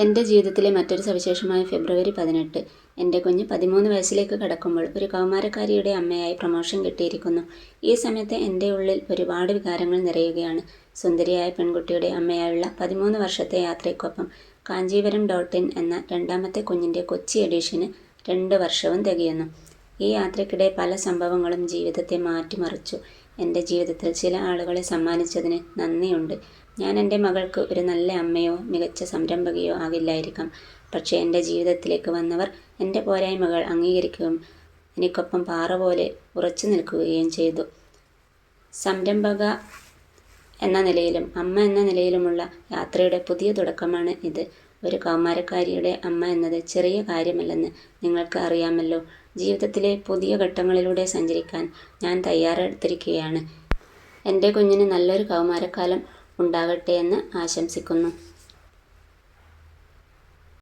എൻ്റെ ജീവിതത്തിലെ മറ്റൊരു സവിശേഷമായ ഫെബ്രുവരി 18. എൻ്റെ കുഞ്ഞ് 13 വയസ്സിലേക്ക് കടക്കുമ്പോൾ ഒരു കൗമാരക്കാരിയുടെ അമ്മയായി പ്രമോഷൻ കിട്ടിയിരിക്കുന്നു. ഈ സമയത്ത് എൻ്റെ ഉള്ളിൽ ഒരുപാട് വികാരങ്ങൾ നിറയുകയാണ്. സുന്ദരിയായ പെൺകുട്ടിയുടെ അമ്മയായുള്ള 13 വർഷത്തെ യാത്രയ്ക്കൊപ്പം കാഞ്ചീപുരം .in എന്ന രണ്ടാമത്തെ കുഞ്ഞിൻ്റെ കൊച്ചി എഡിഷന് 2 വർഷവും തികയുന്നു. ഈ യാത്രയ്ക്കിടെ പല സംഭവങ്ങളും ജീവിതത്തെ മാറ്റിമറിച്ചു. എൻ്റെ ജീവിതത്തിൽ ചില ആളുകളെ സമ്മാനിച്ചതിന് നന്ദിയുണ്ട്. ഞാൻ എൻ്റെ മകൾക്ക് ഒരു നല്ല അമ്മയോ മികച്ച സംരംഭകയോ ആകില്ലായിരിക്കാം. പക്ഷേ എൻ്റെ ജീവിതത്തിലേക്ക് വന്നവർ എൻ്റെ പോരായ്മകൾ അംഗീകരിക്കുകയും എനിക്കൊപ്പം പാറ പോലെ ഉറച്ചു നിൽക്കുകയും ചെയ്തു. സംരംഭക എന്ന നിലയിലും അമ്മ എന്ന നിലയിലുമുള്ള യാത്രയുടെ പുതിയ തുടക്കമാണ് ഇത്. ഒരു കൗമാരക്കാരിയുടെ അമ്മ എന്നത് ചെറിയ കാര്യമല്ലെന്ന് നിങ്ങൾക്ക് അറിയാമല്ലോ. ജീവിതത്തിലെ പുതിയ ഘട്ടങ്ങളിലൂടെ സഞ്ചരിക്കാൻ ഞാൻ തയ്യാറെടുത്തിരിക്കുകയാണ്. എൻ്റെ കുഞ്ഞിന് നല്ലൊരു കൗമാരക്കാലം ഉണ്ടാകട്ടെയെന്ന് ആശംസിക്കുന്നു.